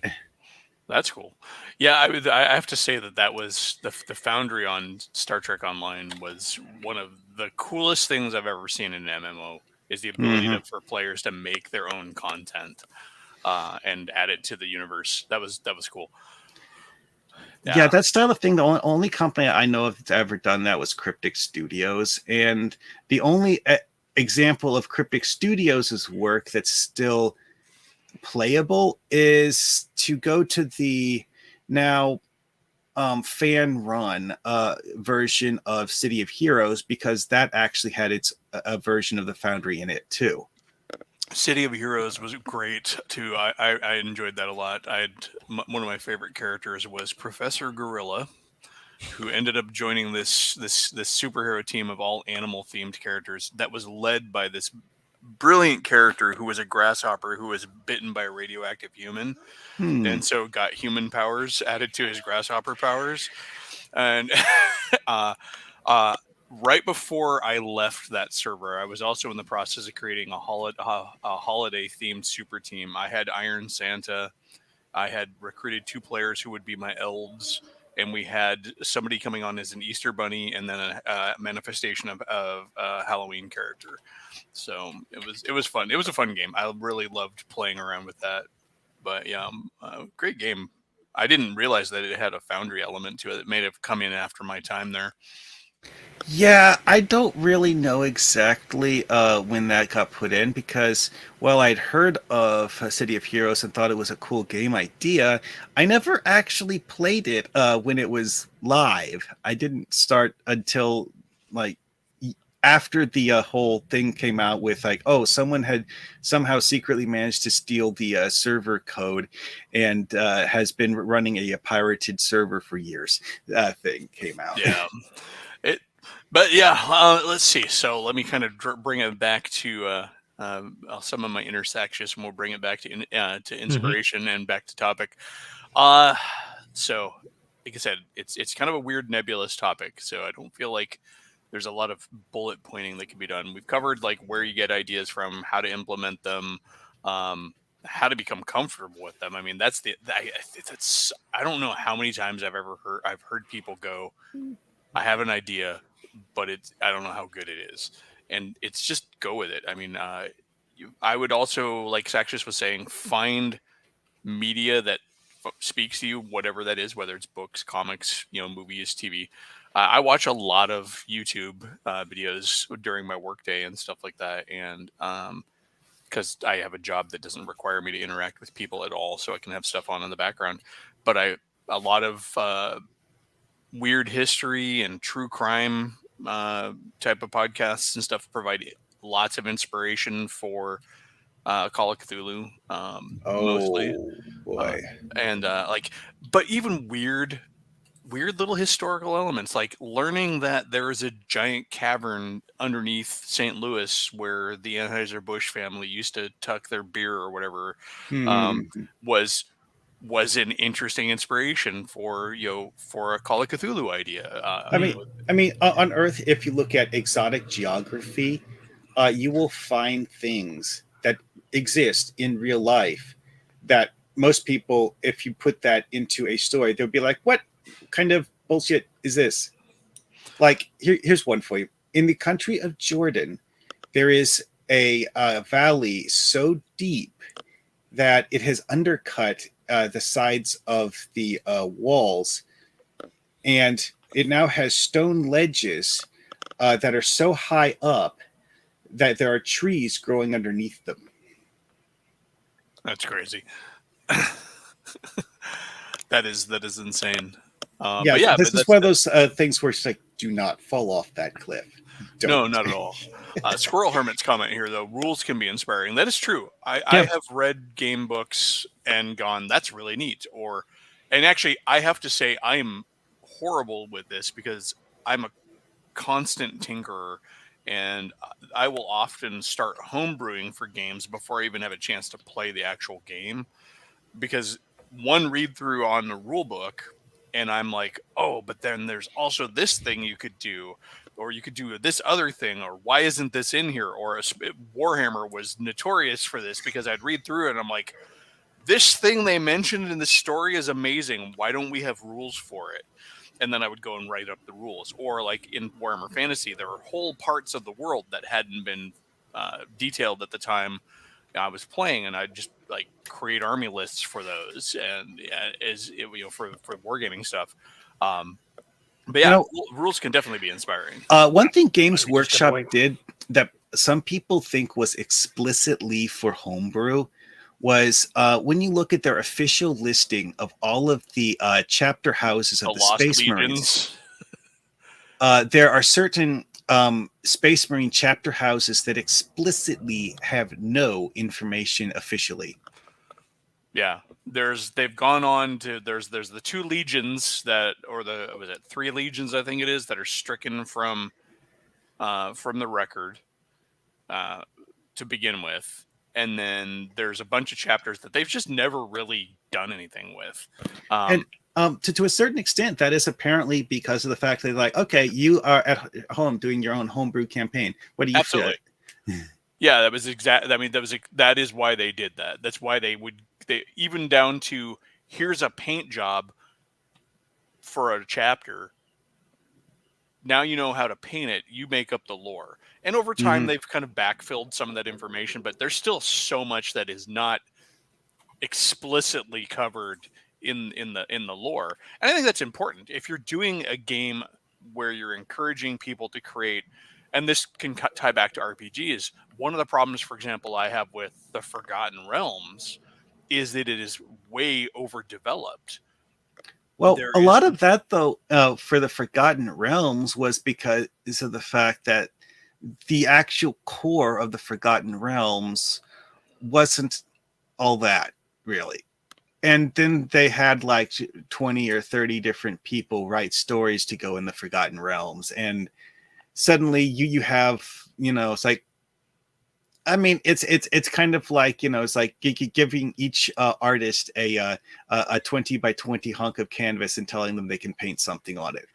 That's cool. Yeah, I have to say that was the Foundry on Star Trek Online was one of the coolest things I've ever seen in an MMO. Is the ability for players to make their own content and add it to the universe. That was cool. Yeah, that style of thing, the only company I know of that's ever done that was Cryptic Studios. And the only example of Cryptic Studios' work that's still playable is to go to the now fan-run version of City of Heroes, because that actually had a version of the Foundry in it too. City of Heroes was great too. I enjoyed that a lot. One of my favorite characters was Professor Gorilla, who ended up joining this superhero team of all animal themed characters that was led by this brilliant character who was a grasshopper who was bitten by a radioactive human, and so got human powers added to his grasshopper powers. And right before I left that server, I was also in the process of creating a holiday themed super team. I had Iron Santa. I had recruited 2 players who would be my elves, and we had somebody coming on as an Easter bunny, and then a manifestation of a Halloween character. So it was fun. It was a fun game. I really loved playing around with that. But yeah, great game. I didn't realize that it had a Foundry element to it. It may have come in after my time there. Yeah, I don't really know exactly when that got put in, because while I'd heard of City of Heroes and thought it was a cool game idea, I never actually played it when it was live. I didn't start until like after the whole thing came out with someone had somehow secretly managed to steal the server code and has been running a pirated server for years. That thing came out. Yeah. But yeah, let's see. So let me kind of bring it back to some of my inner Saxious, and we'll bring it back to Mm-hmm. inspiration and back to topic. So, like I said, it's kind of a weird nebulous topic. So I don't feel like there's a lot of bullet pointing that can be done. We've covered like where you get ideas from, how to implement them, how to become comfortable with them. I mean, that's I don't know how many times I've heard people go, I have an idea, but I don't know how good it is, and it's just go with it. I mean, I would also, like Saxious was saying, find media that speaks to you, whatever that is, whether it's books, comics, movies, TV. I watch a lot of YouTube videos during my workday and stuff like that, and because I have a job that doesn't require me to interact with people at all, so I can have stuff on in the background. But a lot of weird history and true crime type of podcasts and stuff provide lots of inspiration for Call of Cthulhu, mostly. Oh boy. And but even weird little historical elements, like learning that there is a giant cavern underneath St. Louis where the Anheuser-Busch family used to tuck their beer or whatever, was an interesting inspiration for a Call of Cthulhu idea. I mean, on Earth, if you look at exotic geography, you will find things that exist in real life that most people, if you put that into a story, they'll be like, "What kind of bullshit is this?" Like, here's one for you. In the country of Jordan, there is a valley so deep that it has undercut the sides of the walls, and it now has stone ledges that are so high up that there are trees growing underneath them. That's crazy. That is insane. Yeah, but this is one of those things where it's like, do not fall off that cliff. Don't. No, not at all. Squirrel Hermit's comment here, though, rules can be inspiring. That is true. I have read game books and gone, that's really neat. And actually, I have to say, I am horrible with this because I'm a constant tinkerer, and I will often start homebrewing for games before I even have a chance to play the actual game, because one read through on the rule book, and I'm like, oh, but then there's also this thing you could do, or you could do this other thing, or why isn't this in here? Or Warhammer was notorious for this, because I'd read through it and I'm like, this thing they mentioned in the story is amazing. Why don't we have rules for it? And then I would go and write up the rules. Or like in Warhammer Fantasy, there were whole parts of the world that hadn't been detailed at the time I was playing, and I'd just like create army lists for those, and for wargaming stuff. But yeah, rules can definitely be inspiring. One thing Games Workshop did that some people think was explicitly for homebrew was when you look at their official listing of all of the chapter houses of the Space Marines, there are certain Space Marine chapter houses that explicitly have no information officially. Yeah, they've gone on to there's the 2 legions was it 3 legions, I think it is, that are stricken from the record to begin with, and then there's a bunch of chapters that they've just never really done anything with. To a certain extent, that is apparently because of the fact that, like, okay, you are at home doing your own homebrew campaign. What do you feel? Yeah, that was exact. I mean, that is why they did that. That's why they even down to, here's a paint job for a chapter. Now you know how to paint it. You make up the lore, and over time they've kind of backfilled some of that information, but there's still so much that is not explicitly covered in the lore. And I think that's important. If you're doing a game where you're encouraging people to create, and this can tie back to RPGs, one of the problems, for example, I have with the Forgotten Realms is that it is way overdeveloped. Well, a lot of that, though, for the Forgotten Realms was because of the fact that the actual core of the Forgotten Realms wasn't all that, really. And then they had like 20 or 30 different people write stories to go in the Forgotten Realms. And suddenly you have, it's like, I mean, it's kind of like, it's like giving each artist a 20 by 20 hunk of canvas and telling them they can paint something on it.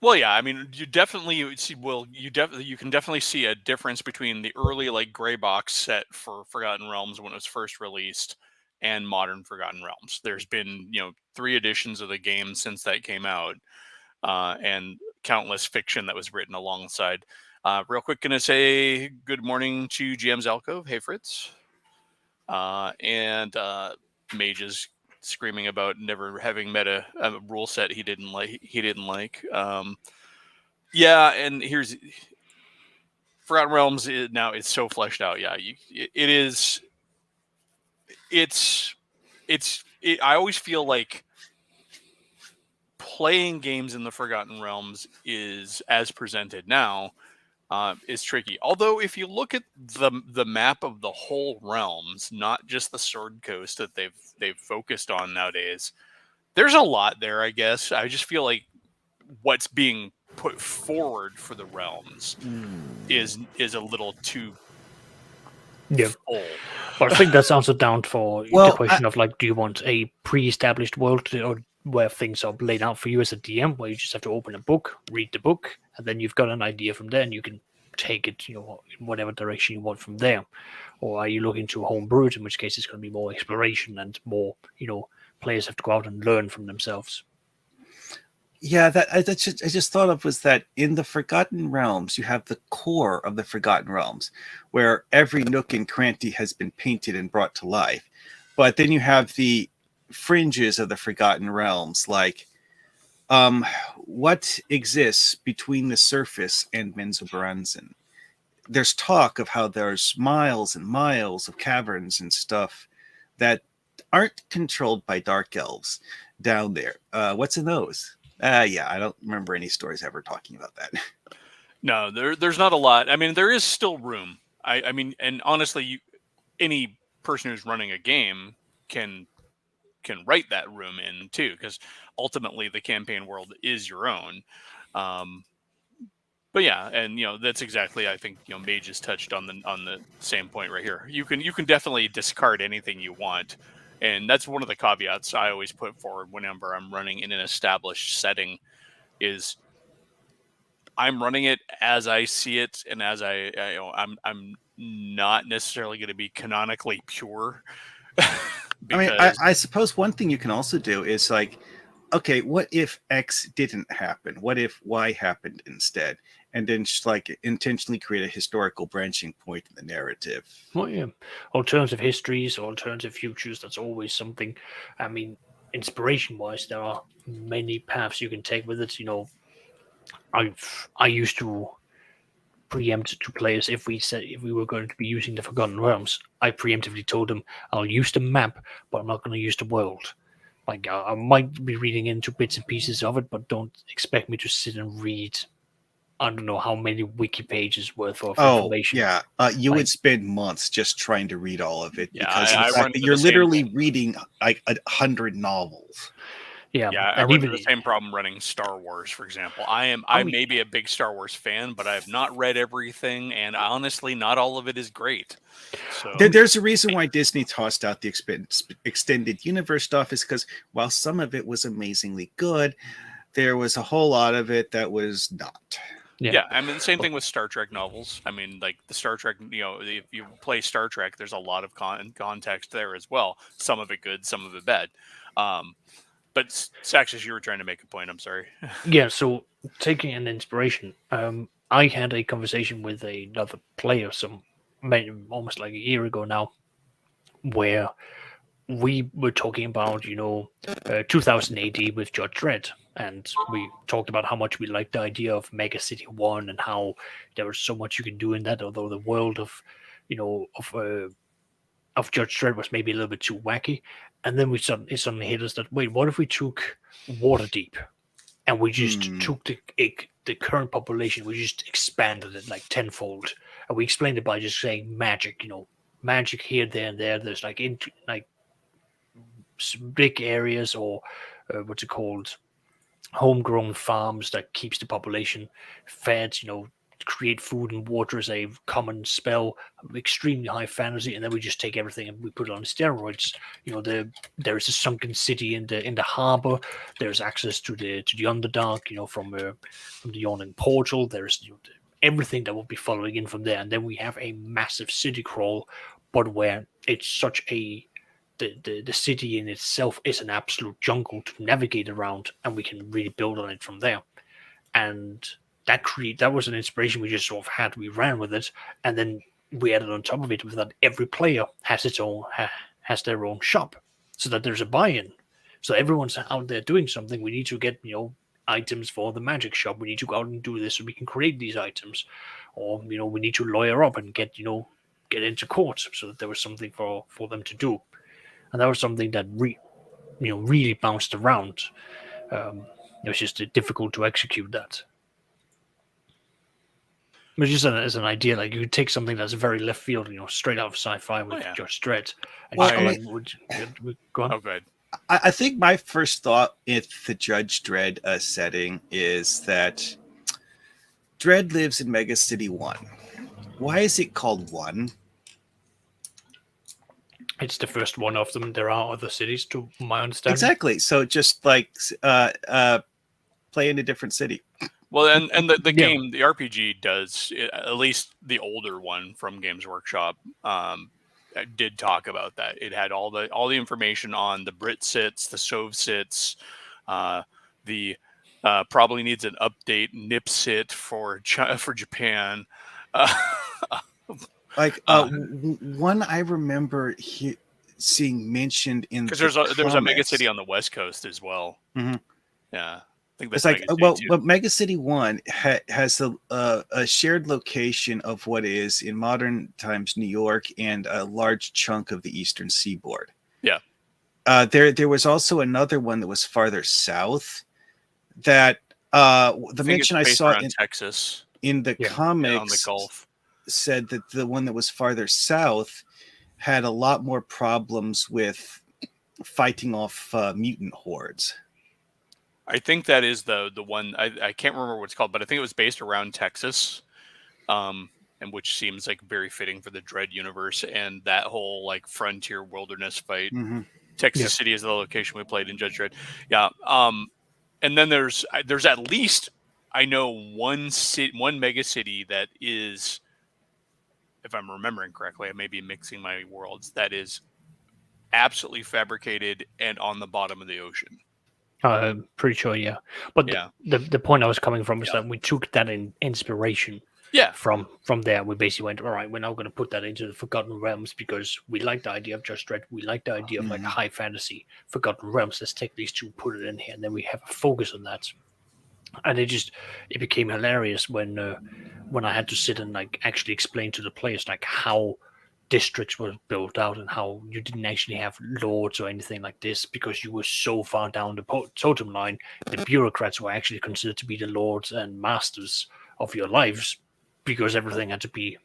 Well, yeah, I mean, you definitely see. Well, you can definitely see a difference between the early like gray box set for Forgotten Realms when it was first released and modern Forgotten Realms. There's been 3 editions of the game since that came out, and countless fiction that was written alongside. Real quick, gonna say good morning to GM's Alcove. Hey, Fritz. And Mages screaming about never having met a rule set he didn't like. Yeah, and here's Forgotten Realms. Now it's so fleshed out. Yeah, it is. I always feel like playing games in the Forgotten Realms is as presented now is tricky. Although if you look at the map of the whole realms, not just the Sword Coast that they've focused on nowadays, there's a lot there. I guess I just feel like what's being put forward for the realms is a little too full. But I think that's also down for Well, the question of like, do you want a pre-established world or where things are laid out for you as a DM, where you just have to open a book, read the book, and then you've got an idea from there, and you can take it, in whatever direction you want from there. Or are you looking to homebrew it, in which case it's going to be more exploration and more, players have to go out and learn from themselves. Yeah, that I just thought of was that in the Forgotten Realms, you have the core of the Forgotten Realms, where every nook and cranny has been painted and brought to life. But then you have the fringes of the Forgotten Realms, like what exists between the surface and Menzoberranzan. There's talk of how there's miles and miles of caverns and stuff that aren't controlled by dark elves down there. What's in those? Yeah, I don't remember any stories ever talking about that. No, there's not a lot. I mean, there is still room. I mean, and honestly, any person who's running a game can write that room in too, because ultimately the campaign world is your own. But yeah, and that's exactly, I think Mages touched on the same point right here. You can definitely discard anything you want, and that's one of the caveats I always put forward whenever I'm running in an established setting. Is I'm running it as I see it, and as I'm not necessarily going to be canonically pure. I suppose one thing you can also do is like, okay, what if X didn't happen? What if Y happened instead? And then just like intentionally create a historical branching point in the narrative. Well, yeah. Alternative histories, alternative futures, that's always something. I mean, inspiration-wise, there are many paths you can take with it. I used to preempt to players if we were going to be using the Forgotten Realms. I preemptively told them I'll use the map, but I'm not going to use the world. Like I might be reading into bits and pieces of it, but don't expect me to sit and read. I don't know how many wiki pages worth of information. Yeah, you would spend months just trying to read all of it because of the fact that you're literally reading like 100 novels. Yeah, I run into the same problem running Star Wars, for example. I may be a big Star Wars fan, but I have not read everything, and honestly, not all of it is great. So there's a reason why Disney tossed out the extended universe stuff, is because while some of it was amazingly good, there was a whole lot of it that was not. Yeah, I mean, the same thing with Star Trek novels. I mean, like the Star Trek, if you play Star Trek, there's a lot of context there as well. Some of it good, some of it bad. But Saxus, you were trying to make a point. I'm sorry. Yeah, so taking an inspiration, I had a conversation with another player almost like a year ago now, where we were talking about 2000 AD with Judge Dredd, and we talked about how much we liked the idea of Mega City 1 and how there was so much you can do in that, although the world of Judge Dredd was maybe a little bit too wacky. And then it suddenly hit us that, wait, what if we took Waterdeep and we just took the current population, we just expanded it like tenfold, and we explained it by just saying magic, magic here, there, and there. There's like big areas, or what's it called, homegrown farms that keeps the population fed, create food and water as a common spell, extremely high fantasy, and then we just take everything and we put it on steroids. There is a sunken city in the harbor. There's access to the Underdark, from the Yawning Portal. There's everything that will be following in from there, and then we have a massive city crawl, but where it's such a the city in itself is an absolute jungle to navigate around, and we can really build on it from there. And that was an inspiration we just sort of had. We ran with it, and then we added on top of it with that every player has has their own shop, so that there's a buy-in. So everyone's out there doing something. We need to get items for the magic shop. We need to go out and do this so we can create these items, or we need to lawyer up and get into court so that there was something for them to do. And that was something that really bounced around. It was just difficult to execute that. But just as an idea, like you could take something that's very left field, straight out of sci-fi with Judge Dredd. And go on. Oh, go ahead. I think my first thought in the Judge Dredd setting is that Dredd lives in Mega City 1. Why is it called 1? It's the first one of them. There are other cities, to my understanding. Exactly. So just like play in a different city. Well, and the game, the RPG does, at least the older one from Games Workshop, did talk about that. It had all the information on the Brit sits, the Sov sits, the probably needs an update NIP sit for Japan. One I remember seeing mentioned in because there was a Mega City on the West Coast as well. Mm-hmm. Yeah. I think that's but Mega City 1 has a shared location of what is in modern times New York and a large chunk of the Eastern Seaboard. Yeah. There was also another one that was farther south that the mention I saw in Texas in the comics on the Gulf said that the one that was farther south had a lot more problems with fighting off mutant hordes. I think that is the one. I can't remember what it's called, but I think it was based around Texas, and which seems like very fitting for the Dredd universe and that whole like frontier wilderness fight. Mm-hmm. Texas City is the location we played in Judge Dredd. Yeah. And then there's at least I know one mega city that is, if I'm remembering correctly, I may be mixing my worlds, that is absolutely fabricated and on the bottom of the ocean. Pretty sure, yeah. But the point I was coming from is that we took that inspiration from there. We basically went, all right, we're now going to put that into the Forgotten Realms because we like the idea of Judge Dredd. We like the idea of like high fantasy Forgotten Realms. Let's take these two, put it in here, and then we have a focus on that. And it became hilarious when I had to sit and like actually explain to the players like how districts were built out and how you didn't actually have lords or anything like this because you were so far down the totem line. The bureaucrats were actually considered to be the lords and masters of your lives because everything had to be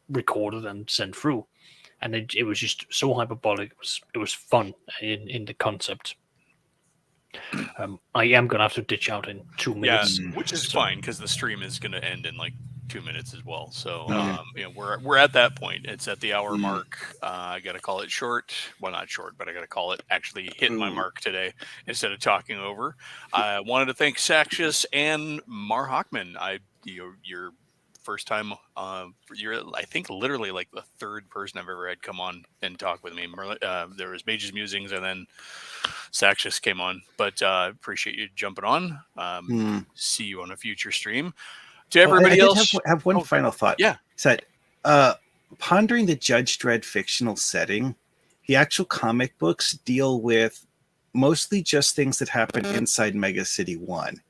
recorded and sent through, and it was just so hyperbolic. It was fun in the concept. I am gonna have to ditch out in 2 minutes, which is fine because the stream is gonna end in like 2 minutes as well. So we're at that point. It's at the hour mark. I gotta call it short. Well, not short, but I gotta call it actually hitting my mark today instead of talking over. I wanted to thank Saxius and Mar Hockman. Your first time. You're I think literally like the third person I've ever had come on and talk with me. There was Mage's Musings and then Saxius came on, but appreciate you jumping on. See you on a future stream. To everybody else, have one final thought. Yeah, is that pondering the Judge Dredd fictional setting, the actual comic books deal with mostly just things that happen inside Mega City 1.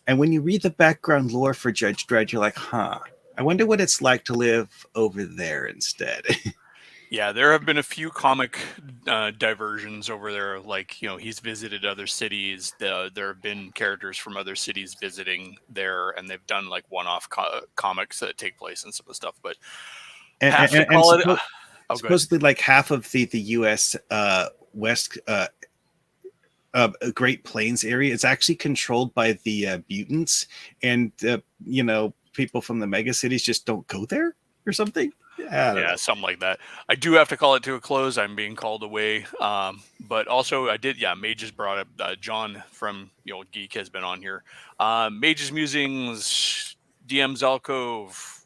And when you read the background lore for Judge Dredd, you're like, I wonder what it's like to live over there instead. Yeah, there have been a few comic diversions over there. Like, he's visited other cities. There have been characters from other cities visiting there, and they've done like one-off comics that take place and some of the stuff. But supposedly, like half of the U.S. West Great Plains area is actually controlled by the mutants, and people from the mega cities just don't go there or something. Yeah, I don't know. Something like that. I do have to call it to a close. I'm being called away. But also I did, Mages brought up, John from the Old Geek has been on here. Mages Musings, DM's Alcove,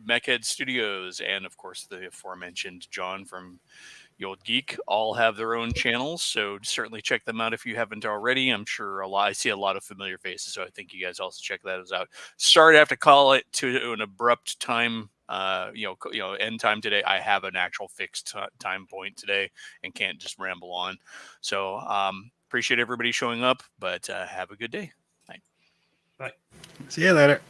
Mechhead Studios, and of course the aforementioned John from the Old Geek all have their own channels, so certainly check them out if you haven't already. I'm sure I see a lot of familiar faces, so I think you guys also check those out. Sorry to have to call it to an abrupt time, end time today. I have an actual fixed time point today and can't just ramble on. So appreciate everybody showing up, but have a good day. See you later.